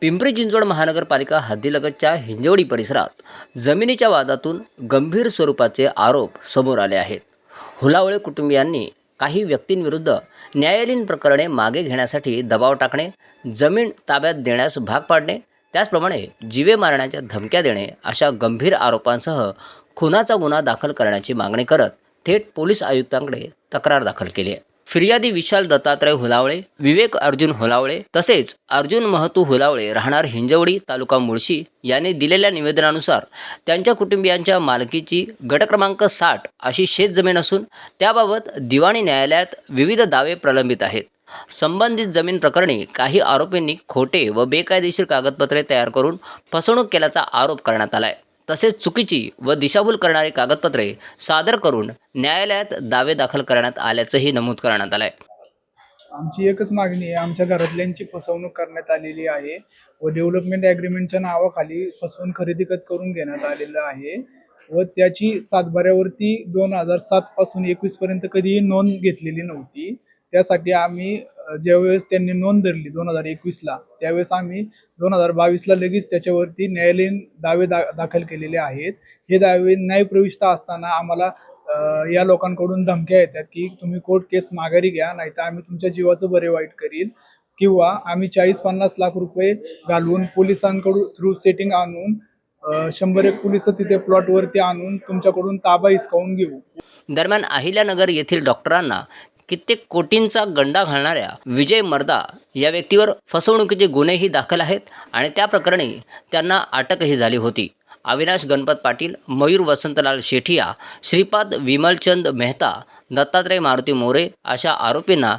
पिंपरी चिंचवड महानगरपालिका हद्दीलगतच्या हिंजवडी परिसरात जमिनीच्या वादातून गंभीर स्वरूपाचे आरोप समोर आले आहेत. हुलावळे कुटुंबियांनी काही व्यक्तींविरुद्ध न्यायालयीन प्रकरणे मागे घेण्यासाठी दबाव टाकणे, जमीन ताब्यात देण्यास भाग पाडणे, त्याचप्रमाणे जीवे मारण्याच्या धमक्या देणे अशा गंभीर आरोपांसह खुनाचा गुन्हा दाखल करण्याची मागणी करत थेट पोलीस आयुक्तांकडे तक्रार दाखल केली आहे. फिर्यादी विशाल दत्तात्रय हुलावळे, विवेक अर्जुन हुलावळे तसेच अर्जुन महतू हुलावळे राहणार हिंजवडी तालुका मुळशी यांनी दिलेल्या निवेदनानुसार त्यांच्या कुटुंबियांच्या मालकीची गट क्रमांक 60 अशी शेतजमीन असून त्याबाबत दिवाणी न्यायालयात विविध दावे प्रलंबित आहेत. संबंधित जमीन प्रकरणी काही आरोपींनी खोटे व बेकायदेशीर कागदपत्रे तयार करून फसवणूक केल्याचा आरोप करण्यात आला आहे. तसेच चुकीची व दिशाभूल करणारी कागदपत्रे सादर करून न्यायालयात दावे दाखल करण्यात आल्याचंही नमूद करण्यात आलं आहे. आमची एकच मागणी आहे, आमच्या घरातल्यांची फसवणूक करण्यात आलेली आहे व डेव्हलपमेंट ॲग्रीमेंटच्या नावाखाली फसवून खरेदी करून घेण्यात आलेलं आहे व त्याची सातबाऱ्यावरती 2007 पासून 21 पर्यंत कधीही नोंद घेतलेली नव्हती. त्यासाठी आम्ही ज्यावेळेस त्यांनी नोंद धरली 2021ला, त्यावेळेस आम्ही 2022ला लगेच त्याच्यावरती न्यायालयीन दावे दाखल केलेले आहेत. हे दावे न्यायप्रविष्ट असताना आम्हाला या लोकांकडून धमक्या येतात की तुम्ही कोर्ट केस माघारी घ्या, नाहीतर आम्ही तुमच्या जीवाचं बरे वाईट करील, किंवा आम्ही 40-50 लाख रुपये घालवून पोलिसांकडून थ्रू सेटिंग आणून 100 पोलिस तिथे प्लॉटवरती आणून तुमच्याकडून ताबा हिसकावून घेऊ. दरम्यान अहिल्यानगर येथील डॉक्टरांना कित्येक कोटींचा गंडा घालणाऱ्या विजय मर्दा या व्यक्तीवर फसवणुकीचे गुन्हेही दाखल आहेत आणि त्या प्रकरणी त्यांना अटकही झाली होती. अविनाश गणपत पाटील, मयूर वसंतलाल शेठिया, श्रीपाद विमलचंद मेहता, दत्तात्रय मारुती मोरे अशा आरोपींना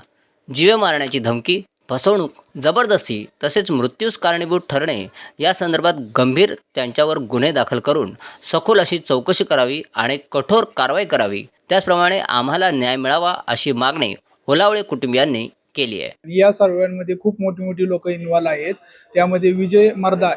जीवे मारण्याची धमकी, फसवणूक, जबरदस्ती तसेच मृत्यूस कारणीभूत ठरणे या संदर्भात गंभीर त्यांच्यावर गुन्हे दाखल करून सखोल अशी चौकशी करावी आणि कठोर कारवाई करावी. त्याचप्रमाणे आम्हाला न्याय मिळावा अशी मागणी हुलावळे कुटुंबियांनी केली आहे. या सर्वांमध्ये खूप मोठी लोक इन्व्हॉल्व आहेत. त्यामध्ये विजय मर्दा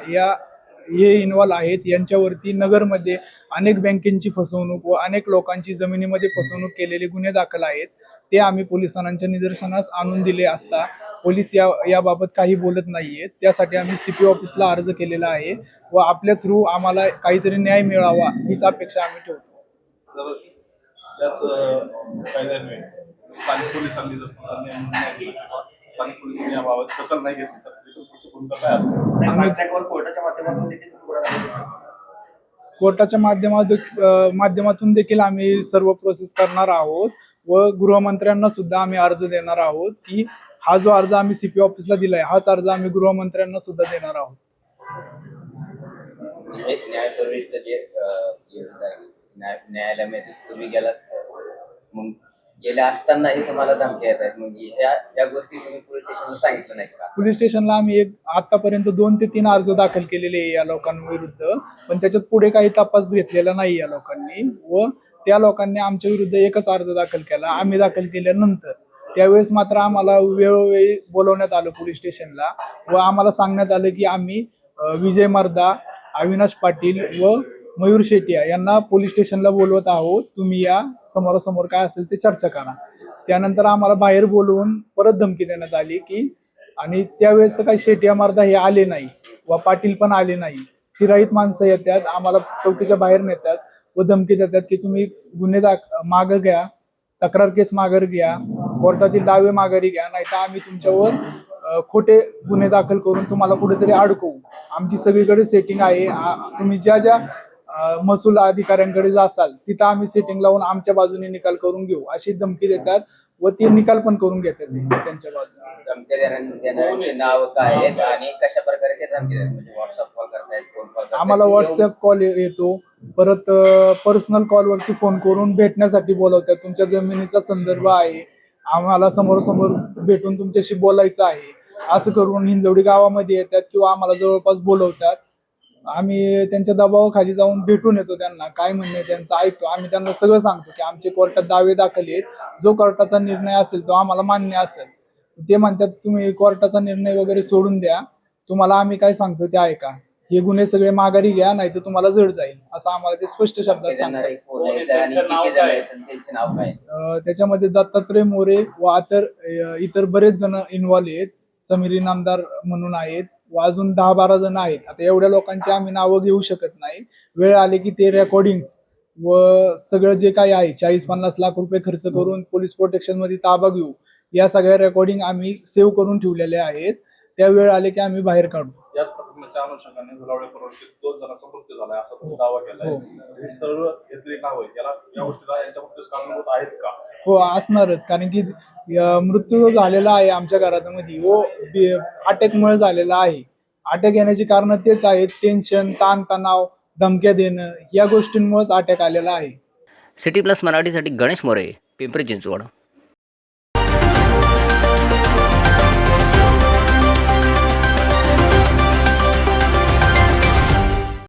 हे इन्व्हॉल्व आहेत. यांच्यावरती नगरमध्ये अनेक बँकेची फसवणूक व अनेक लोकांची जमिनीमध्ये फसवणूक केलेले गुन्हे दाखल आहेत. ते आम्ही पोलिसांच्या निदर्शनास आणून दिले असता पोलीस याबाबत काही बोलत नाहीयेत. त्यासाठी आम्ही CP ऑफिसला अर्ज केलेला आहे व आपल्या थ्रू आम्हाला काहीतरी न्याय मिळावा हीच अपेक्षा आम्ही ठेवतो. कोर्टाच्या माध्यमातून देखील आम्ही सर्व प्रोसेस करणार आहोत व गृहमंत्र्यांना सुद्धा आम्ही अर्ज देणार आहोत की हा जो अर्ज आम्ही CP ऑफिसला दिलाय हाच अर्ज आम्ही गृहमंत्र्यांना सुद्धा देणार आहोत. न्यायालयामध्ये तुम्ही गेला, मग गेल्या असतानाही तुम्हाला धमक्या येत आहेत, म्हणजे या गोष्टी तुम्ही पोलीस स्टेशनला सांगितलं नाही का? पोलीस स्टेशनला आम्ही आतापर्यंत 2 ते 3 अर्ज दाखल केलेले आहे या लोकांविरुद्ध, पण त्याच्यात पुढे काही तपास घेतलेला नाही या लोकांनी व त्या लोकांनी आमच्या विरुद्ध एकच अर्ज दाखल केला. आम्ही दाखल केल्यानंतर त्यावेळेस मात्र आम्हाला वेळोवेळी बोलवण्यात आलं पोलीस स्टेशनला व आम्हाला सांगण्यात आलं की आम्ही विजय मर्दा, अविनाश पाटील व मयूर शेटिया यांना पोलीस स्टेशनला बोलवत आहोत, तुम्ही या, समोरासमोर काय असेल ते चर्चा करा. त्यानंतर आम्हाला बाहेर बोलवून परत धमकी देण्यात आली की, आणि त्यावेळेस तर काही शेटिया मर्दा हे आले नाही व पाटील पण आले नाही. फिराईत माणसं येतात, आम्हाला चौकीच्या बाहेर नेतात व धमकी देतात की तुम्ही गुन्हे मागं घ्या, तक्रार केस माघारी घ्या, कोर्टातील दावे माघारी घ्या, नाहीतर आम्ही तुमच्यावर खोटे गुन्हे दाखल करून तुम्हाला कुठेतरी अडकवू. आमची सगळीकडे सेटिंग आहे. तुम्ही ज्या महसूल अधिकाऱ्यांकडे जासाल तिथं आम्ही सेटिंग लावून आमच्या बाजूने निकाल करून घेऊ अशी धमकी देतात व ते निकाल पण करून घेतात त्यांच्या बाजूने. धमक्या नाव काय आहेत आणि कशा प्रकारे ते धमकी देतात? म्हणजे व्हॉट्सअप कॉल करतायत, फोन कॉल करतायत? आम्हाला व्हॉट्सअप कॉल येतो, परत पर्सनल कॉलवरती फोन करून भेटण्यासाठी बोलवतात. तुमच्या जमिनीचा संदर्भ आहे, आम्हाला समोरासमोर भेटून तुमच्याशी बोलायचं आहे असं करून हिंजवडी गावामध्ये येतात किंवा आम्हाला जवळपास बोलवतात. आम्ही त्यांच्या दबावाखाली जाऊन भेटून येतो, त्यांना काय म्हणणं त्यांचं ऐकतो. आम्ही त्यांना सगळं सांगतो की आमचे कोर्टात दावे दाखल आहेत, जो कोर्टाचा निर्णय असेल तो आम्हाला मान्य असेल. ते म्हणतात तुम्ही कोर्टाचा निर्णय वगैरे सोडून द्या, तुम्हाला आम्ही काय सांगतो ते ऐका, हे गुन्हे सगळे माघारी घ्या, नाही तर तुम्हाला जड जाईल असं आम्हाला ते स्पष्ट शब्दात सांगतात. त्याच्यामध्ये दत्तात्रय मोरे व इतर बरेच जण इन्व्हॉल्व आहेत. समीर इनामदार म्हणून आहेत, व अजून 10-12 जण आहेत. आता एवढ्या लोकांची आम्ही नावं घेऊ शकत नाही. वेळ आली की ते रेकॉर्डिंग्स व सगळं जे काही आहे 40-50 लाख रुपये खर्च करून पोलीस प्रोटेक्शन मध्ये ताबा घेऊ, या सगळ्या रेकॉर्डिंग आम्ही सेव्ह करून ठेवलेल्या आहेत. त्या वेळ आले की आम्ही बाहेर काढू. याच प्रकरणाच्या अनुषंगाने झुलावळे परिवारातील 2 जणांचा मृत्यू झालाय असा तुम्ही दावा केलाय. हे सर्व घेतले नाव आहे याला या गोष्टीला यांच्या बाबतीत कारणीभूत आहेत का? हो, असणारच. कारण की मृत्यू झालेला आहे आमच्या घरामध्ये व अटॅकमुळे झालेला आहे. अटॅक येण्याची कारण तेच आहेत, टेन्शन, ताणतणाव, धमक्या देणं, या गोष्टींमुळेच अटॅक आलेला आहे. सिटी प्लस मराठीसाठी गणेश मोरे, पिंपरी चिंचवड.